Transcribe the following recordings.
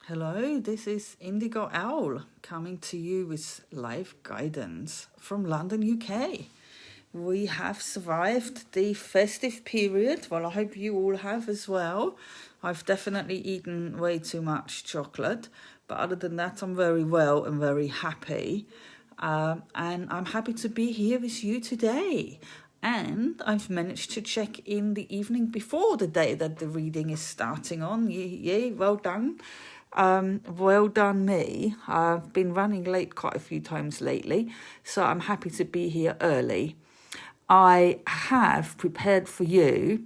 Hello, this is Indigo Owl coming to you with live guidance from London, UK. We have survived the festive period. Well, I hope you all have as well. I've definitely eaten way too much chocolate, but other than that, I'm very well and very happy. And I'm happy to be here with you today. And I've managed to check in the evening before the day that the reading is starting on. Yay, well done. Well done me. I've been running late quite a few times lately, so I'm happy to be here early. I have prepared for you.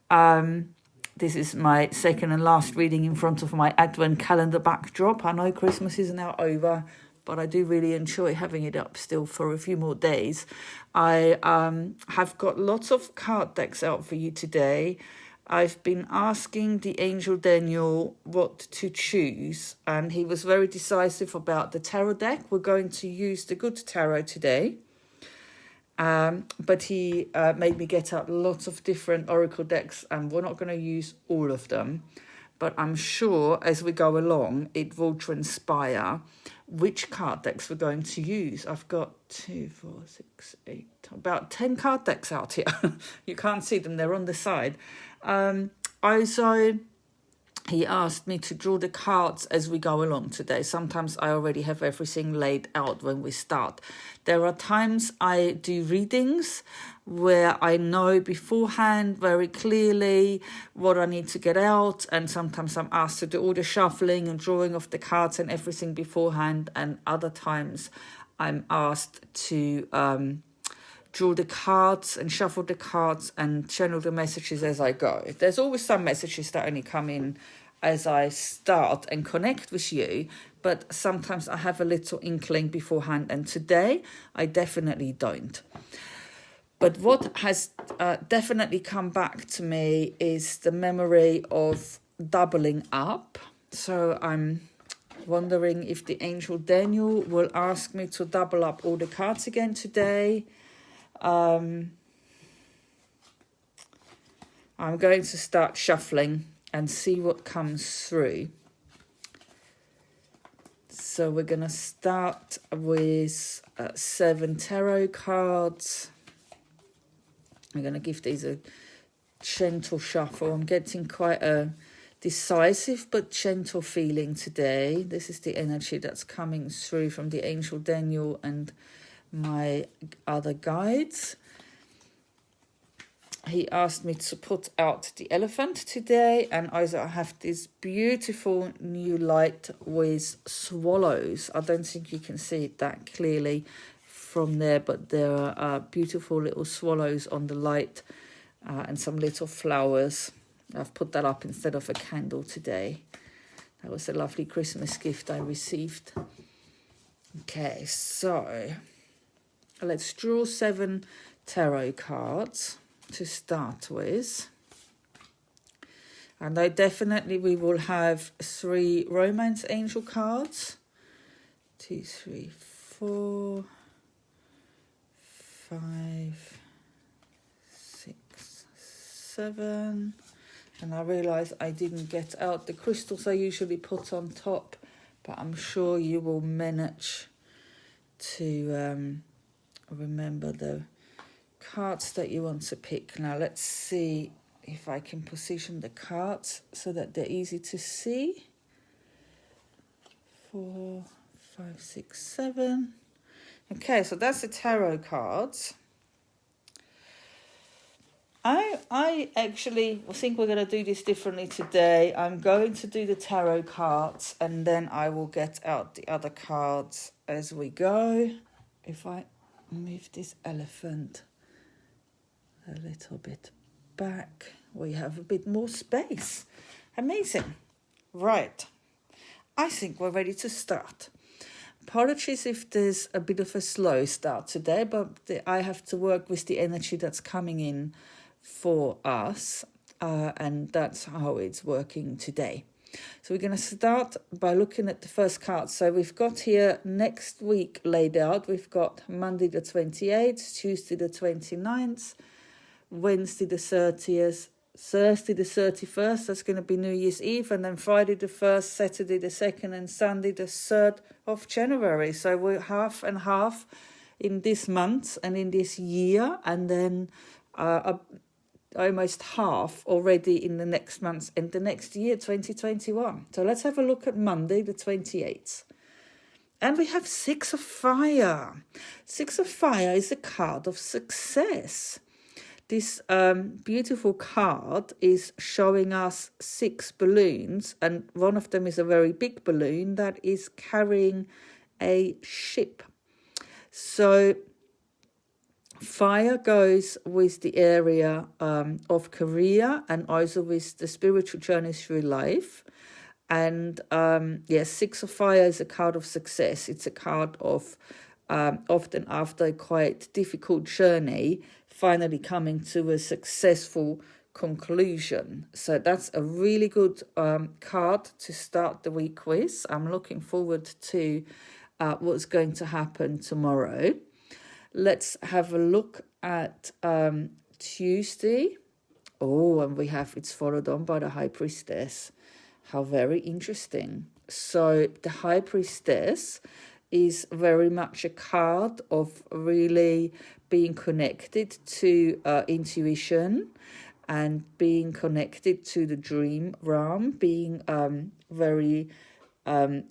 This is my second and last reading in front of my Advent calendar backdrop. I know Christmas is now over, but I do really enjoy having it up still for a few more days. I have got lots of card decks out for you today. I've been asking the angel Daniel what to choose, and he was very decisive about the tarot deck. We're going to use the Good Tarot today. But he made me get out lots of different oracle decks, and we're not going to use all of them. But I'm sure as we go along, it will transpire which card decks we're going to use. I've got 2, 4, 6, 8, about 10 card decks out here. You can't see them, they're on the side. Also, he asked me to draw the cards as we go along today. Sometimes I already have everything laid out when we start. There are times I do readings where I know beforehand very clearly what I need to get out, and sometimes I'm asked to do all the shuffling and drawing of the cards and everything beforehand, and other times I'm asked to draw the cards and shuffle the cards and channel the messages as I go. There's always some messages that only come in as I start and connect with you, but sometimes I have a little inkling beforehand, and today I definitely don't. But what has definitely come back to me is the memory of doubling up. So I'm wondering if the angel Daniel will ask me to double up all the cards again today. I'm going to start shuffling and see what comes through. So we're going to start with 7 tarot cards. I'm going to give these a gentle shuffle. I'm getting quite a decisive but gentle feeling today. This is the energy that's coming through from the angel Daniel and my other guides. He asked me to put out the elephant today, and also I have this beautiful new light with swallows. I don't think you can see it that clearly from there, but there are beautiful little swallows on the light and some little flowers. I've put that up instead of a candle today. That was a lovely Christmas gift I received. Okay, so let's draw 7 tarot cards to start with. And we will have 3 romance angel cards. 2, 3, 4, 5, 6, 7. And I realise I didn't get out the crystals I usually put on top, but I'm sure you will manage to remember the cards that you want to pick. Now let's see if I can position the cards so that they're easy to see. 4, 5, 6, 7. Okay, so that's the tarot cards. I actually think we're going to do this differently today. I'm going to do the tarot cards, and then I will get out the other cards as we go. If I move this elephant a little bit back, we have a bit more space. Amazing. Right. I think we're ready to start. Apologies if there's a bit of a slow start today, but I have to work with the energy that's coming in for us, and that's how it's working today. So we're going to start by looking at the first card. So we've got here next week laid out. We've got Monday the 28th, Tuesday the 29th, Wednesday the 30th, Thursday the 31st, that's going to be New Year's Eve, and then Friday the 1st, Saturday the 2nd, and Sunday the 3rd of January. So we're half and half in this month and in this year, and then almost half already in the next month and the next year, 2021. So let's have a look at Monday the 28th. And we have Six of Fire. Six of Fire is a card of success. This beautiful card is showing us 6 balloons, and one of them is a very big balloon that is carrying a ship. So fire goes with the area of career and also with the spiritual journey through life. And yes, Six of Fire is a card of success. It's a card of often after a quite difficult journey, finally coming to a successful conclusion. So that's a really good card to start the week with. I'm looking forward to what's going to happen tomorrow. Let's have a look at Tuesday. Oh, and we have it's followed on by the High Priestess. How very interesting. So the High Priestess is very much a card of really being connected to intuition and being connected to the dream realm, being very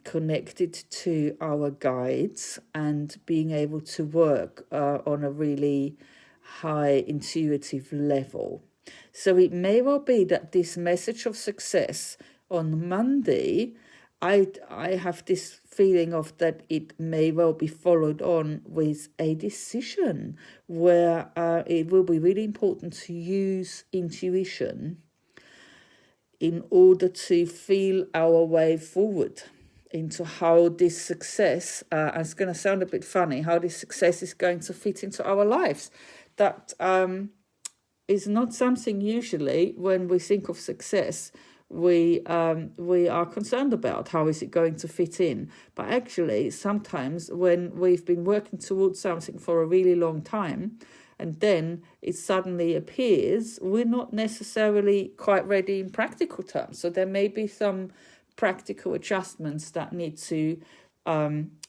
connected to our guides and being able to work on a really high intuitive level. So it may well be that this message of success on Monday, I have this feeling of that it may well be followed on with a decision where it will be really important to use intuition in order to feel our way forward into how this success, and it's going to sound a bit funny, how this success is going to fit into our lives. That is not something usually when we think of success we are concerned about. How is it going to fit in? But actually, sometimes when we've been working towards something for a really long time, and then it suddenly appears, we're not necessarily quite ready in practical terms. So there may be some practical adjustments that need to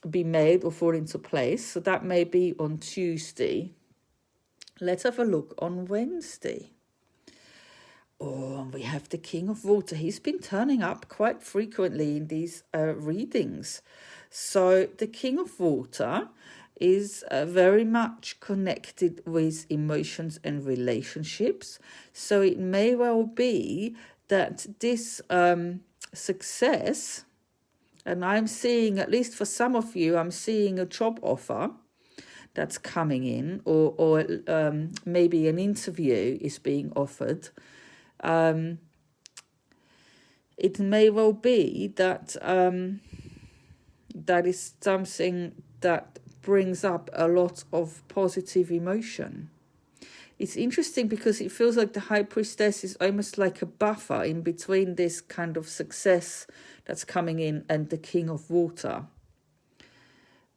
be made or fall into place. So that may be on Tuesday. Let's have a look on Wednesday. Oh, and we have the King of Water. He's been turning up quite frequently in these readings. So the King of Water is very much connected with emotions and relationships. So it may well be that this success, and I'm seeing, at least for some of you, I'm seeing a job offer that's coming in, or maybe an interview is being offered. It may well be that that is something that brings up a lot of positive emotion. It's interesting because it feels like the High Priestess is almost like a buffer in between this kind of success that's coming in and the King of Water.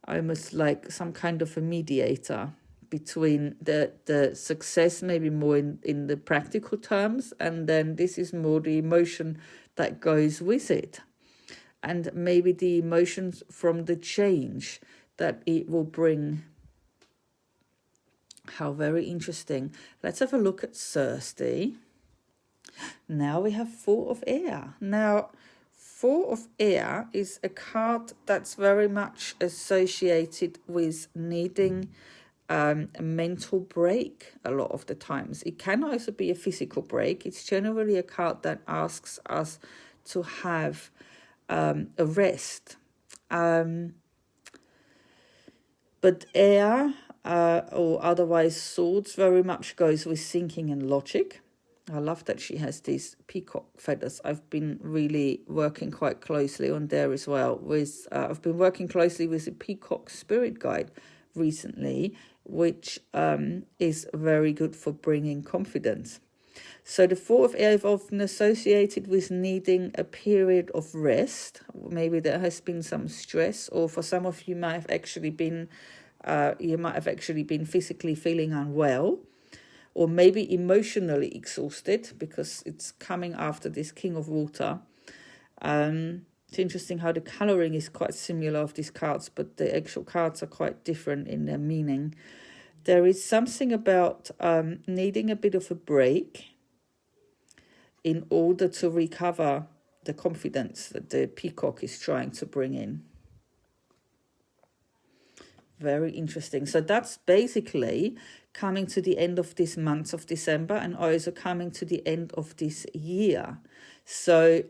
Almost like some kind of a mediator between the success, maybe more in the practical terms, and then this is more the emotion that goes with it. And maybe the emotions from the change that it will bring. How very interesting. Let's have a look at Thursday. Now we have Four of Air. Now, Four of Air is a card that's very much associated with needing a mental break a lot of the times. It can also be a physical break. It's generally a card that asks us to have a rest. But air, or otherwise swords, very much goes with thinking and logic. I love that she has these peacock feathers. I've been really working quite closely on there as well. I've been working closely with the Peacock Spirit Guide recently, which is very good for bringing confidence. So the Four of Air is often associated with needing a period of rest. Maybe there has been some stress, or for some of you might have actually been physically feeling unwell, or maybe emotionally exhausted, because it's coming after this King of Water. It's interesting how the coloring is quite similar of these cards, but the actual cards are quite different in their meaning. There is something about needing a bit of a break in order to recover the confidence that the peacock is trying to bring in. Very interesting. So that's basically coming to the end of this month of December, and also coming to the end of this year. So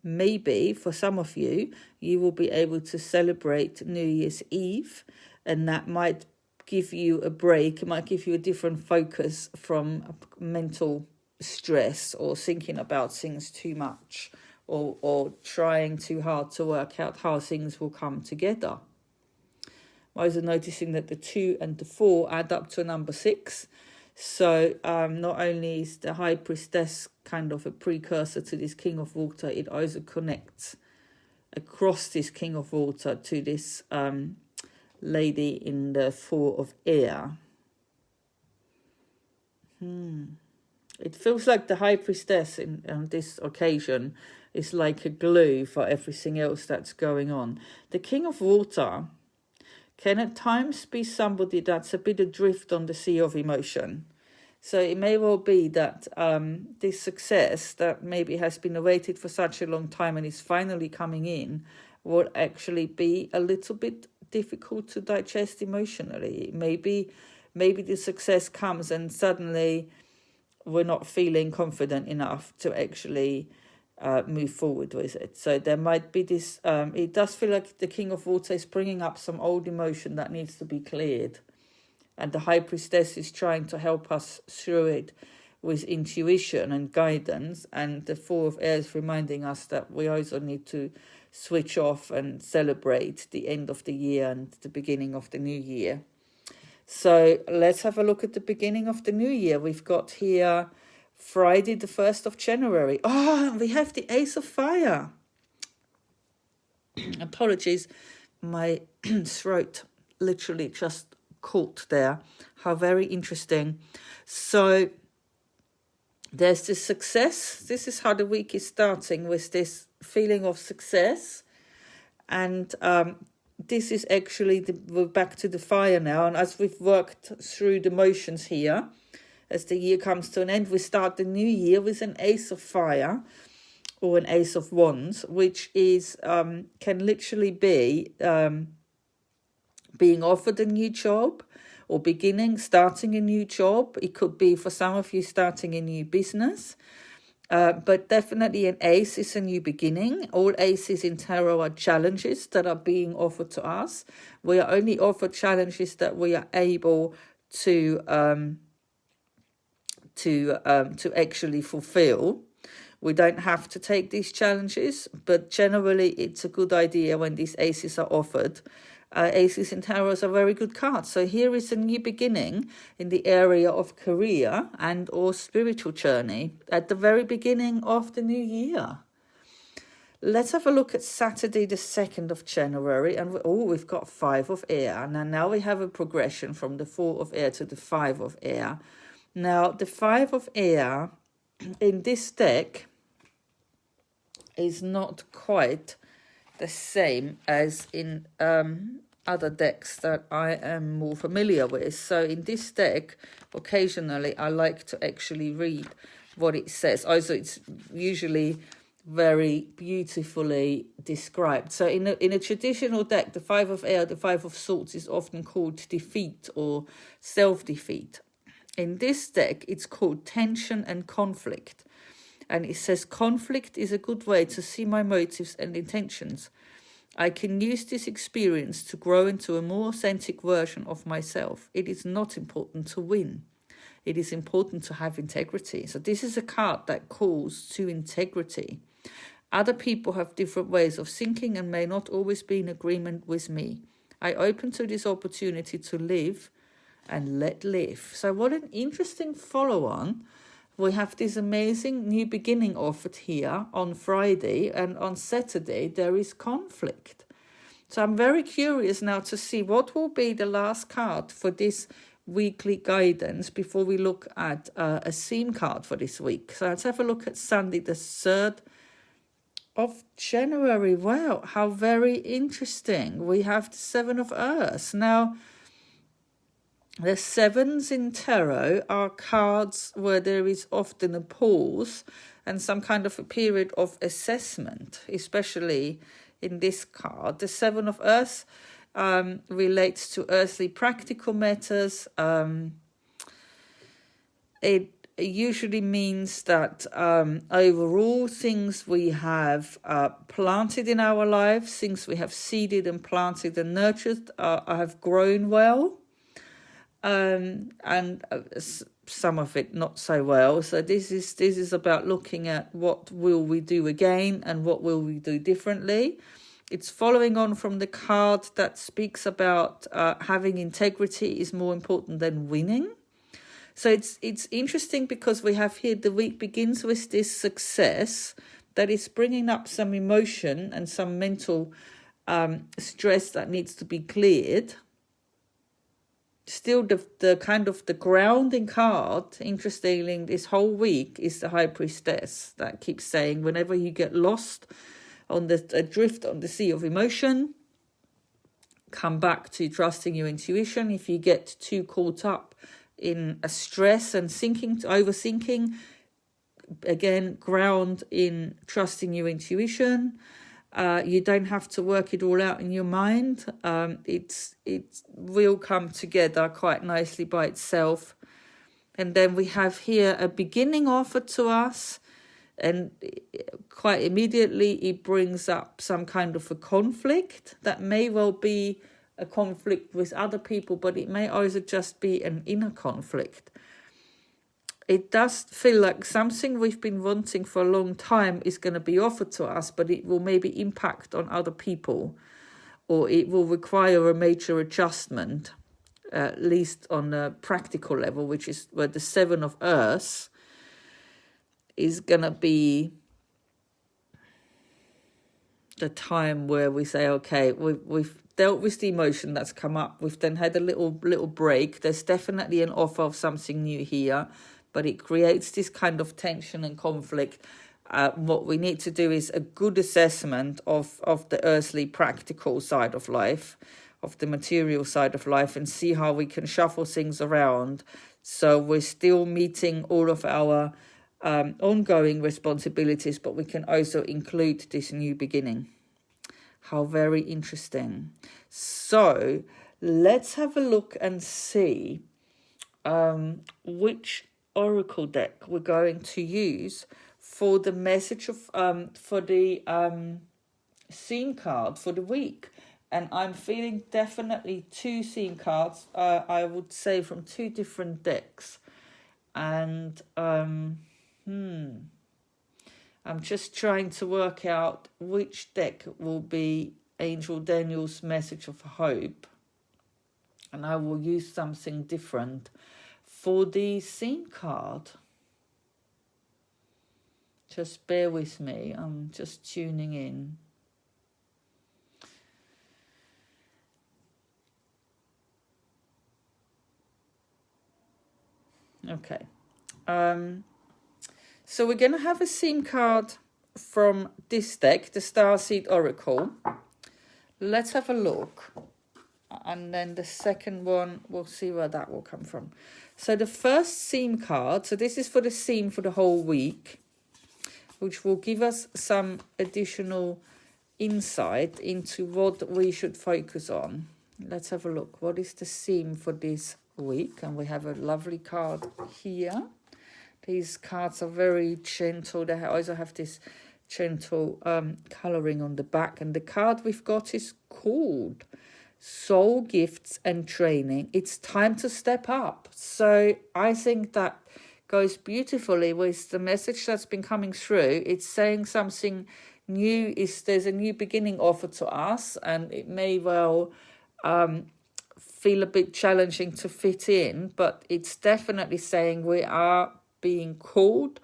maybe for some of you, you will be able to celebrate New Year's Eve, and that might give you a break. It might give you a different focus from mental stress or thinking about things too much, or trying too hard to work out how things will come together. I was noticing that the 2 and the 4 add up to a number 6. So not only is the High Priestess kind of a precursor to this King of Water, it also connects across this King of Water to this lady in the 4 of Air. It feels like the High Priestess on this occasion is like a glue for everything else that's going on. The King of Water can at times be somebody that's a bit adrift on the sea of emotion. So it may well be that this success that maybe has been awaited for such a long time and is finally coming in will actually be a little bit difficult to digest emotionally. Maybe the success comes and suddenly we're not feeling confident enough to actually move forward with it. So there might be this, it does feel like the King of Water is bringing up some old emotion that needs to be cleared. And the High Priestess is trying to help us through it with intuition and guidance. And the 4 of Air is reminding us that we also need to switch off and celebrate the end of the year and the beginning of the new year. So let's have a look at the beginning of the new year. We've got here Friday, the 1st of January. Oh, we have the Ace of Fire. Apologies, my throat literally just caught there. How very interesting. So there's this success. This is how the week is starting, with this feeling of success. And this is actually, we're back to the fire now. And as we've worked through the motions here, as the year comes to an end, we start the new year with an Ace of Fire or an Ace of Wands, which is can literally be being offered a new job, or starting a new job. It could be for some of you starting a new business, but definitely an ace is a new beginning. All aces in tarot are challenges that are being offered to us. We are only offered challenges that we are able to actually fulfill. We don't have to take these challenges, but generally it's a good idea when these aces are offered. Aces in tarot are very good cards. So here is a new beginning in the area of career and or spiritual journey at the very beginning of the new year. Let's have a look at Saturday, the 2nd of January. And we've got 5 of Air. Now we have a progression from the 4 of Air to the 5 of Air. Now, the 5 of Air in this deck is not quite the same as in other decks that I am more familiar with. So in this deck, occasionally I like to actually read what it says. Also, it's usually very beautifully described. So in a traditional deck, the 5 of Air, the 5 of Swords, is often called defeat or self-defeat. In this deck, it's called tension and conflict. And it says, conflict is a good way to see my motives and intentions. I can use this experience to grow into a more authentic version of myself. It is not important to win. It is important to have integrity. So this is a card that calls to integrity. Other people have different ways of thinking and may not always be in agreement with me. I open to this opportunity to live and let live. So what an interesting follow-on. We have this amazing new beginning offered here on Friday, and on Saturday there is conflict. So I'm very curious now to see what will be the last card for this weekly guidance before we look at a theme card for this week. So let's have a look at Sunday, the 3rd of January. Wow, how very interesting. We have the 7 of Earth. Now, the 7s in tarot are cards where there is often a pause and some kind of a period of assessment, especially in this card. The 7 of Earth relates to earthly practical matters. It usually means that overall things we have planted in our lives, things we have seeded and planted and nurtured have grown well. And some of it not so well. So this is about looking at what will we do again and what will we do differently. It's following on from the card that speaks about having integrity is more important than winning. So it's interesting because we have here the week begins with this success that is bringing up some emotion and some mental stress that needs to be cleared. Still, the kind of the grounding card, interestingly, this whole week is the High Priestess that keeps saying whenever you get lost on the adrift on the sea of emotion, come back to trusting your intuition. If you get too caught up in a stress and overthinking, again, ground in trusting your intuition. You don't have to work it all out in your mind. It will come together quite nicely by itself. And then we have here a beginning offered to us, and quite immediately it brings up some kind of a conflict that may well be a conflict with other people, but it may also just be an inner conflict. It does feel like something we've been wanting for a long time is going to be offered to us, but it will maybe impact on other people, or it will require a major adjustment, at least on a practical level, which is where the 7 of Earth is going to be the time where we say, okay, we've dealt with the emotion that's come up. We've then had a little break. There's definitely an offer of something new here, but it creates this kind of tension and conflict. What we need to do is a good assessment of the earthly practical side of life, of the material side of life, and see how we can shuffle things around so we're still meeting all of our ongoing responsibilities, but we can also include this new beginning. How very interesting. So let's have a look and see which oracle deck we're going to use for the message of for the theme card for the week. And I'm feeling definitely 2 theme cards, I would say, from 2 different decks. And I'm just trying to work out which deck will be Angel Daniel's message of hope, and I will use something different for the theme card. Just bear with me, I'm just tuning in. Okay. So we're going to have a theme card from this deck, the Starseed Oracle. Let's have a look. And then the second one, we'll see where that will come from. So the first theme card, so this is for the theme for the whole week, which will give us some additional insight into what we should focus on. Let's have a look. What is the theme for this week? And we have a lovely card here. These cards are very gentle. They also have this gentle colouring on the back. And the card we've got is called Soul Gifts and Training. It's time to step up. So I think that goes beautifully with the message that's been coming through. It's saying something new. There's a new beginning offered to us, and it may well feel a bit challenging to fit in, but it's definitely saying we are being called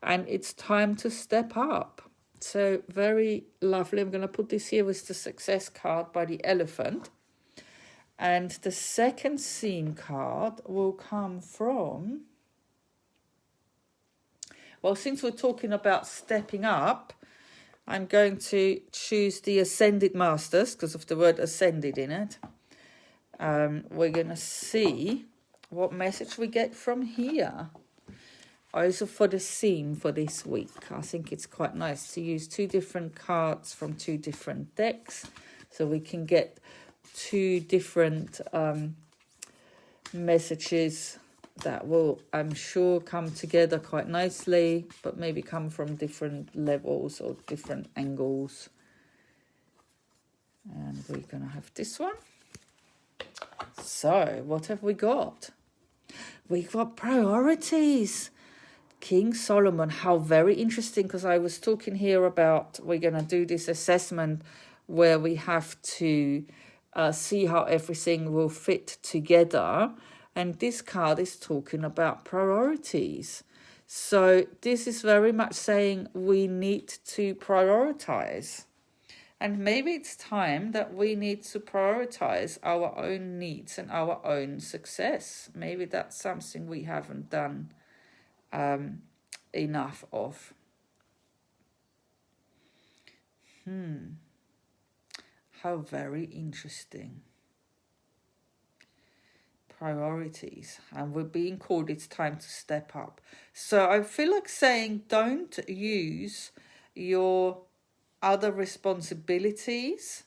and it's time to step up. So very lovely. I'm going to put this here with the success card by the elephant. And the second theme card will come from, well, since we're talking about stepping up, I'm going to choose the Ascended Masters because of the word ascended in it. We're going to see what message we get from here. Also for the theme for this week. I think it's quite nice to use 2 different cards from 2 different decks so we can get 2 different messages that will, I'm sure, come together quite nicely, but maybe come from different levels or different angles. And we're going to have this one. So, what have we got? We've got priorities. King Solomon, how very interesting, because I was talking here about we're going to do this assessment where we have to see how everything will fit together. And this card is talking about priorities. So this is very much saying we need to prioritize. And maybe it's time that we need to prioritize our own needs and our own success. Maybe that's something we haven't done enough of. How very interesting. Priorities, and we're being called it's time to step up. So I feel like saying don't use your other responsibilities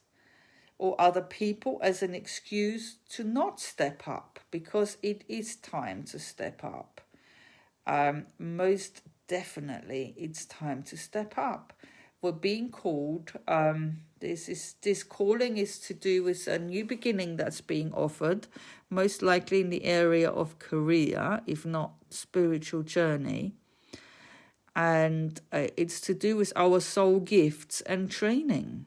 or other people as an excuse to not step up, because it is time to step up. Most definitely it's time to step up. We're being called, this calling is to do with a new beginning that's being offered, most likely in the area of career, if not spiritual journey. And it's to do with our soul gifts and training.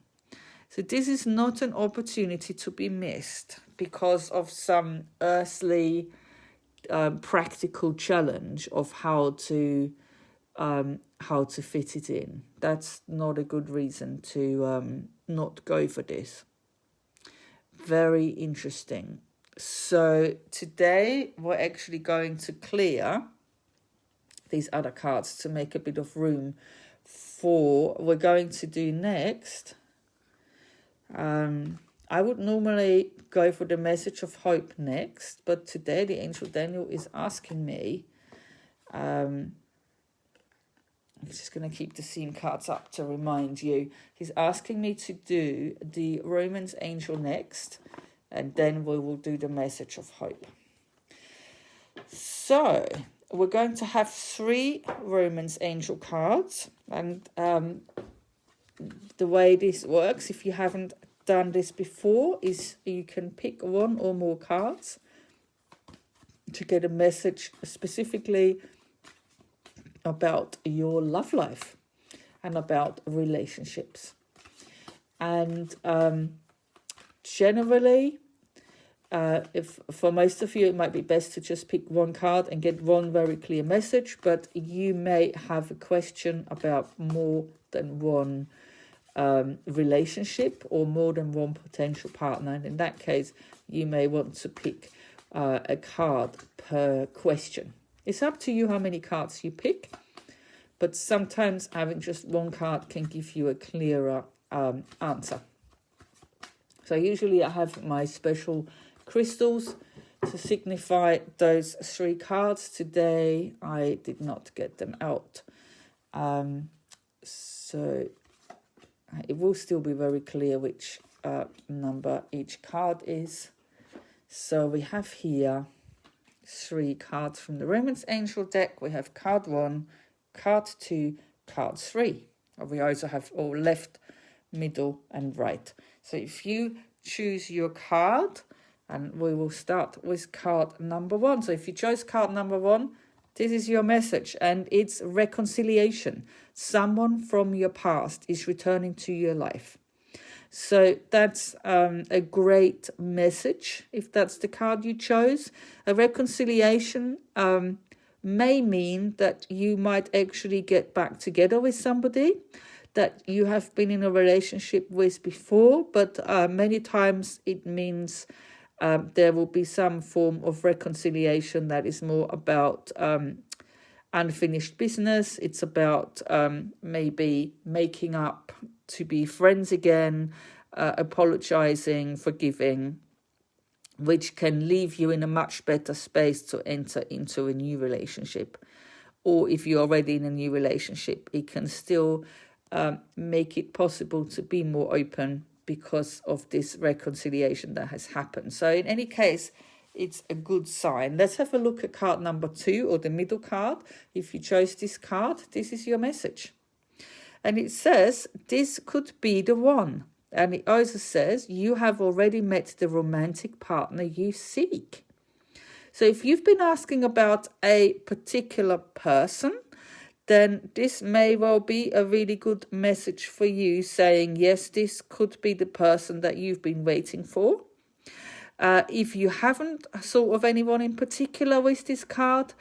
So this is not an opportunity to be missed because of some earthly practical challenge of how to fit it in. That's not a good reason to not go for this. Very interesting. So today we're actually going to clear these other cards to make a bit of room for we're going to do next. I would normally go for the message of hope next, but today the angel Daniel is asking me, I'm just going to keep the theme cards up to remind you. He's asking me to do the Romans angel next, and then we will do the message of hope. So we're going to have 3 Romans angel cards, and the way this works, if you haven't done this before, is you can pick 1 or more cards to get a message specifically about your love life and about relationships. And generally, if for most of you it might be best to just pick 1 card and get 1 very clear message, but you may have a question about more than 1 relationship or more than 1 potential partner, and in that case you may want to pick a card per question. It's up to you how many cards you pick, but sometimes having just 1 card can give you a clearer answer. So usually I have my special crystals to signify those 3 cards. Today I did not get them out. So it will still be very clear which number each card is. So we have here 3 cards from the Romans Angel deck. We have card 1, card 2, card 3. We also have all left, middle and right. So if you choose your card, and we will start with card number 1. So if you chose card number 1, this is your message, and it's reconciliation. Someone from your past is returning to your life. So that's a great message if that's the card you chose. A reconciliation may mean that you might actually get back together with somebody that you have been in a relationship with before, but many times it means there will be some form of reconciliation that is more about unfinished business. It's about maybe making up to be friends again, apologizing, forgiving, which can leave you in a much better space to enter into a new relationship. Or if you're already in a new relationship, it can still make it possible to be more open because of this reconciliation that has happened. So in any case, it's a good sign. Let's have a look at card number 2, or the middle card. If you chose this card, this is your message. And it says, this could be the one. And it also says, you have already met the romantic partner you seek. So if you've been asking about a particular person, then this may well be a really good message for you, saying, yes, this could be the person that you've been waiting for. If you haven't thought of anyone in particular with this card,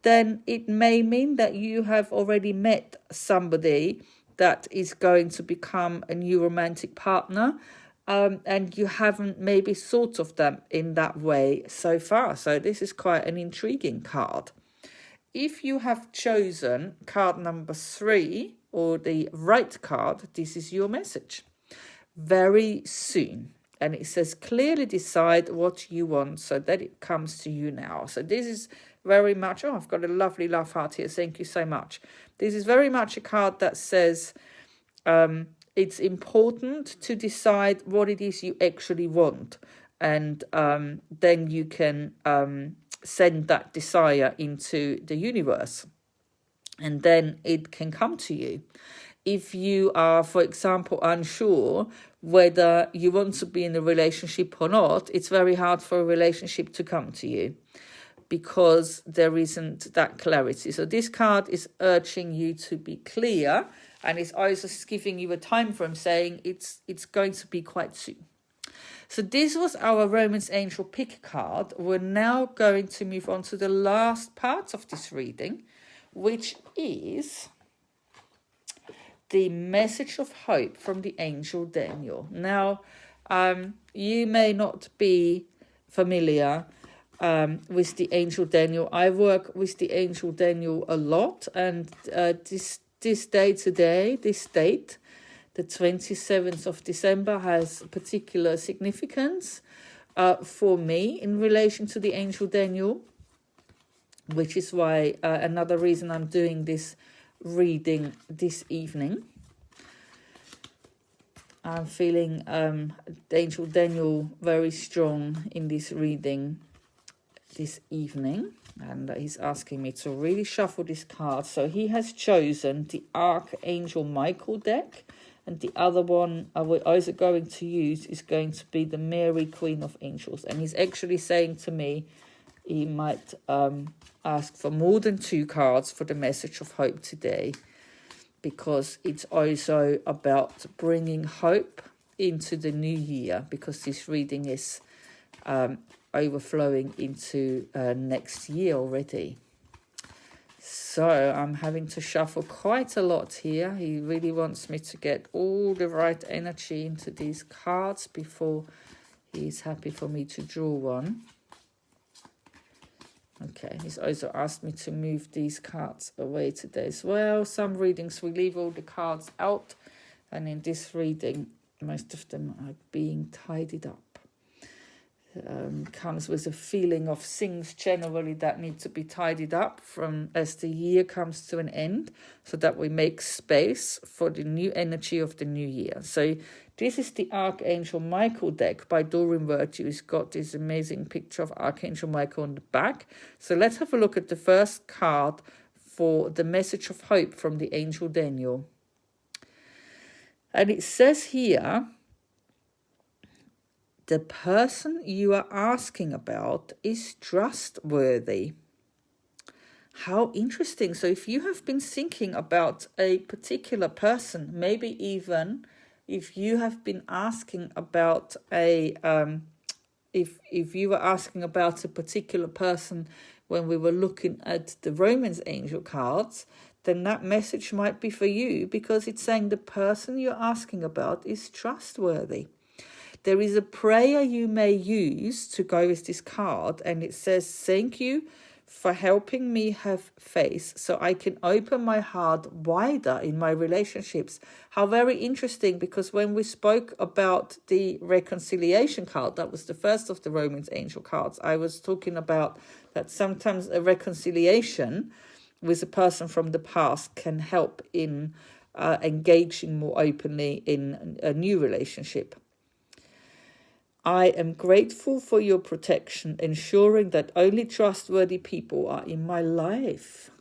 then it may mean that you have already met somebody that is going to become a new romantic partner, and you haven't maybe thought of them in that way so far. So this is quite an intriguing card. If you have chosen card number 3, or the right card, this is your message. Very soon. And it says, clearly decide what you want so that it comes to you now. So this is very much, oh, I've got a lovely love heart here. Thank you so much. This is very much a card that says it's important to decide what it is you actually want. And then you can send that desire into the universe, and then it can come to you. If you are, for example, unsure whether you want to be in a relationship or not, it's very hard for a relationship to come to you because there isn't that clarity. So this card is urging you to be clear, and it's also giving you a time frame, saying it's going to be quite soon. So this was our Romance Angel pick card. We're now going to move on to the last part of this reading, which is the message of hope from the angel Daniel. Now, you may not be familiar with the angel Daniel. I work with the angel Daniel a lot, and this date, the 27th of December, has particular significance for me in relation to the angel Daniel, which is why another reason I'm doing this reading this evening. I'm feeling the angel Daniel very strong in this reading this evening, and he's asking me to really shuffle this card. So he has chosen the Archangel Michael deck, and the other one we're also going to use is going to be the Mary Queen of Angels. And he's actually saying to me he might ask for more than 2 cards for the message of hope today, because it's also about bringing hope into the new year, because this reading is overflowing into next year already. So I'm having to shuffle quite a lot here. He really wants me to get all the right energy into these cards before he's happy for me to draw one. Okay, he's also asked me to move these cards away today as well. Some readings we leave all the cards out, and in this reading most of them are being tidied up. Comes with a feeling of things generally that need to be tidied up from as the year comes to an end, so that we make space for the new energy of the new year. So this is the Archangel Michael deck by Doreen Virtue. It's got this amazing picture of Archangel Michael on the back. So let's have a look at the first card for the message of hope from the angel Daniel. And it says here, the person you are asking about is trustworthy. How interesting. So if you have been thinking about a particular person, maybe even if you have been asking about if you were asking about a particular person when we were looking at the Romance Angel cards, then that message might be for you, because it's saying the person you're asking about is trustworthy. There is a prayer you may use to go with this card, and it says, thank you for helping me have faith so I can open my heart wider in my relationships. How very interesting, because when we spoke about the reconciliation card, that was the first of the Romance angel cards, I was talking about that sometimes a reconciliation with a person from the past can help in engaging more openly in a new relationship. I am grateful for your protection, ensuring that only trustworthy people are in my life.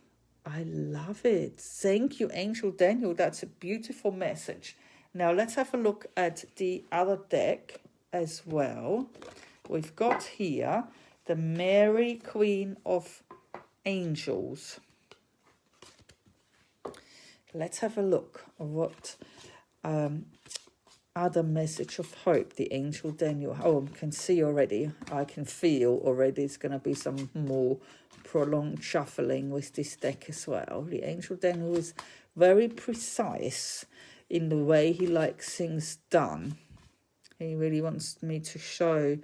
I love it. Thank you, Angel Daniel. That's a beautiful message. Now let's have a look at the other deck as well. We've got here the Mary, Queen of Angels. Let's have a look at what other message of hope the Angel Daniel. Oh, I can see already. I can feel already it's going to be some more prolonged shuffling with this deck as well. The Angel Daniel is very precise in the way he likes things done. He really wants me to show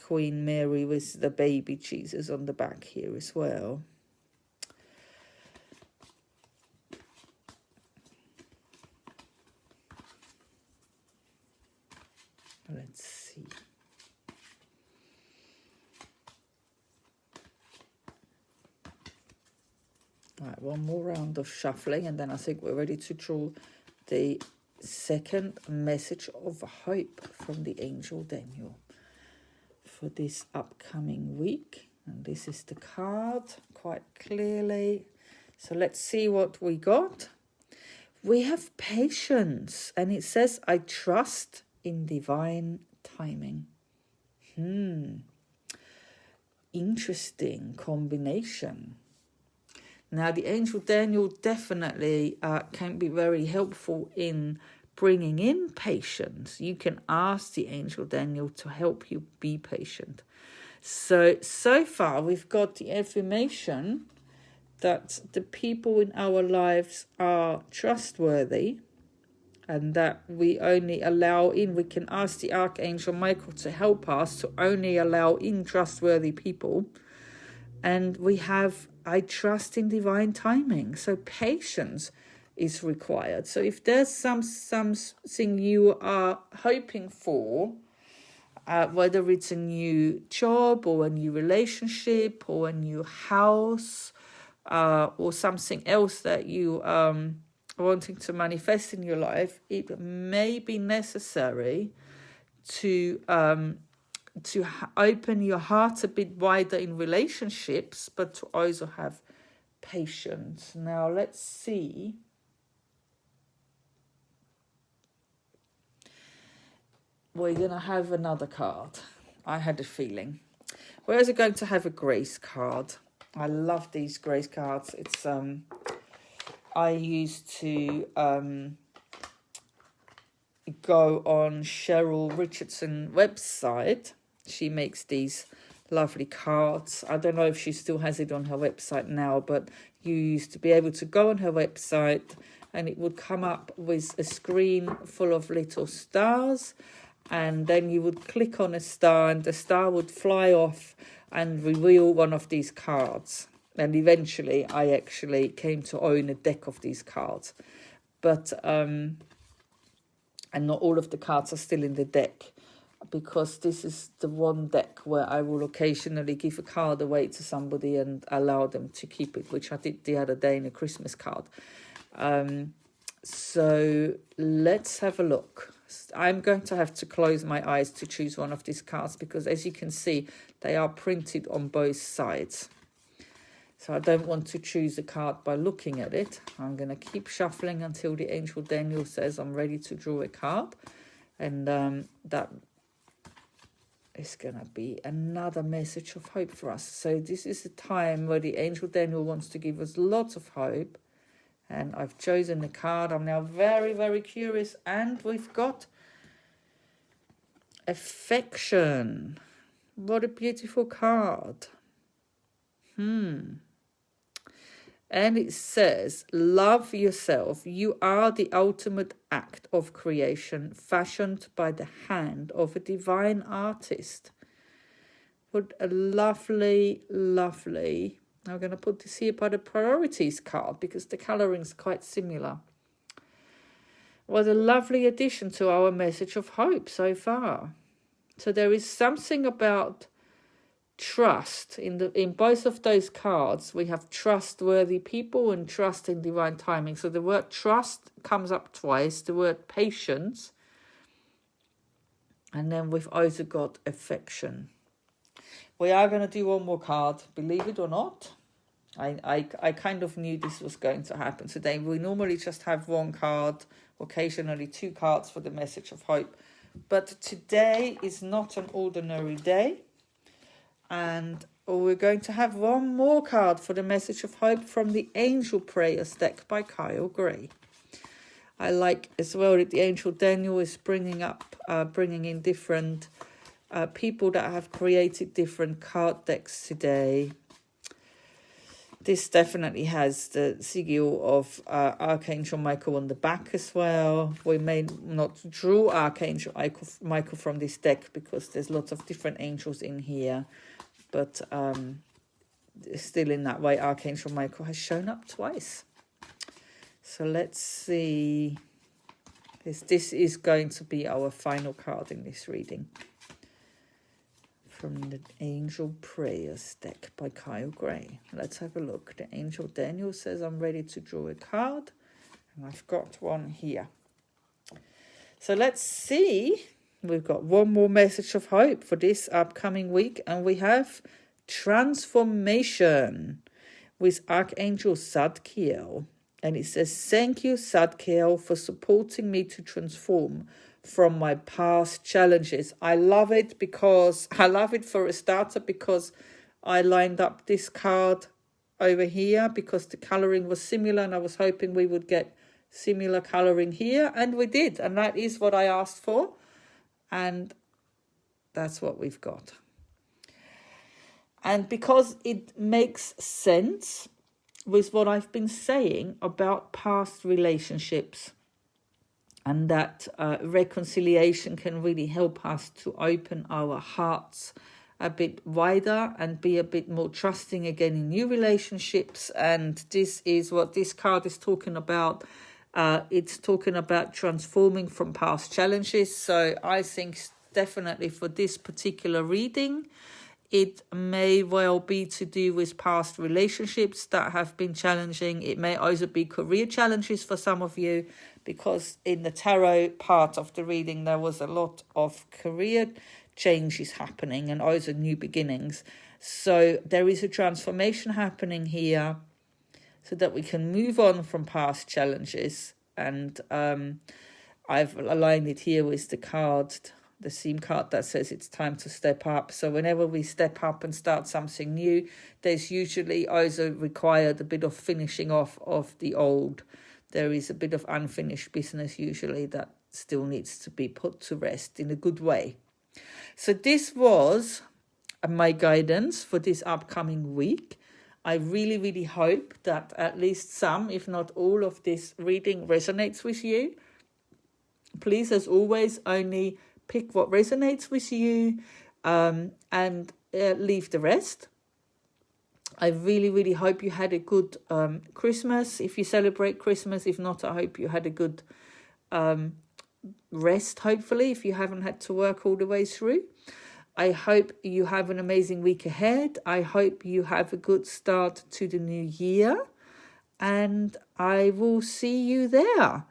Queen Mary with the baby Jesus on the back here as well. Let's see. All right, one more round of shuffling, and then I think we're ready to draw the second message of hope from the Angel Daniel for this upcoming week. And this is the card quite clearly. So let's see what we got. We have patience, and it says, I trust in divine timing. Interesting combination. Now, the Angel Daniel definitely can be very helpful in bringing in patience. You can ask the Angel Daniel to help you be patient. So far, we've got the affirmation that the people in our lives are trustworthy, and that we only allow in, we can ask the Archangel Michael to help us to only allow in trustworthy people. And we have, I trust in divine timing. So patience is required. So if there's something you are hoping for, whether it's a new job or a new relationship or a new house, or something else that you wanting to manifest in your life, it may be necessary to open your heart a bit wider in relationships, but to also have patience. Now let's see. We're going to have another card. I had a feeling. We're also going to have a grace card. I love these grace cards. It's I used to go on Cheryl Richardson website. She makes these lovely cards. I don't know if she still has it on her website now, but you used to be able to go on her website and it would come up with a screen full of little stars, and then you would click on a star and the star would fly off and reveal one of these cards. And eventually I actually came to own a deck of these cards. But and not all of the cards are still in the deck, because this is the one deck where I will occasionally give a card away to somebody and allow them to keep it, which I did the other day in a Christmas card. So let's have a look. I'm going to have to close my eyes to choose one of these cards, because as you can see, they are printed on both sides. So I don't want to choose a card by looking at it. I'm going to keep shuffling until the Angel Daniel says I'm ready to draw a card. And that is going to be another message of hope for us. So this is a time where the Angel Daniel wants to give us lots of hope. And I've chosen a card. I'm now very, very curious. And we've got affection. What a beautiful card. And it says, love yourself. You are the ultimate act of creation, fashioned by the hand of a divine artist. What a lovely, lovely. I'm going to put this here by the priorities card because the coloring's quite similar. What a lovely addition to our message of hope so far. So there is something about trust in both of those cards. We have trustworthy people and trust in divine timing. So the word trust comes up twice, the word patience, and then we've also got affection. We are going to do one more card, believe it or not. I kind of knew this was going to happen today. We normally just have one card, occasionally two cards for the message of hope. But today is not an ordinary day. And we're going to have one more card for the message of hope from the Angel Prayers deck by Kyle Gray. I like as well that the Angel Daniel is bringing in different people that have created different card decks today. This definitely has the sigil of Archangel Michael on the back as well. We may not draw Archangel Michael from this deck because there's lots of different angels in here. But still in that way, Archangel Michael has shown up twice. So let's see. This is going to be our final card in this reading. From the Angel Prayers deck by Kyle Gray. Let's have a look. The Angel Daniel says, I'm ready to draw a card. And I've got one here. So let's see. We've got one more message of hope for this upcoming week. And we have transformation with Archangel Zadkiel. And it says, thank you, Zadkiel, for supporting me to transform from my past challenges. I love it for a starter because I lined up this card over here because the coloring was similar and I was hoping we would get similar coloring here, and we did, and that is what I asked for, and that's what we've got. And because it makes sense with what I've been saying about past relationships, and that reconciliation can really help us to open our hearts a bit wider and be a bit more trusting again in new relationships. And this is what this card is talking about. It's talking about transforming from past challenges. So I think definitely for this particular reading, it may well be to do with past relationships that have been challenging. It may also be career challenges for some of you, because in the tarot part of the reading, there was a lot of career changes happening and also new beginnings. So there is a transformation happening here so that we can move on from past challenges. And I've aligned it here with the card, the theme card that says it's time to step up. So whenever we step up and start something new, there's usually also required a bit of finishing off of the old. There is a bit of unfinished business usually that still needs to be put to rest in a good way. So this was my guidance for this upcoming week. I really, really hope that at least some, if not all, of this reading resonates with you. Please, as always, only pick what resonates with you and leave the rest. I really, really hope you had a good Christmas, if you celebrate Christmas. If not, I hope you had a good rest, hopefully, if you haven't had to work all the way through. I hope you have an amazing week ahead. I hope you have a good start to the new year. And I will see you there.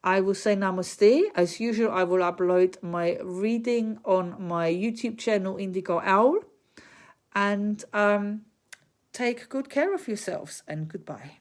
I will say namaste. As usual, I will upload my reading on my YouTube channel, Indigo Owl. And take good care of yourselves, and goodbye.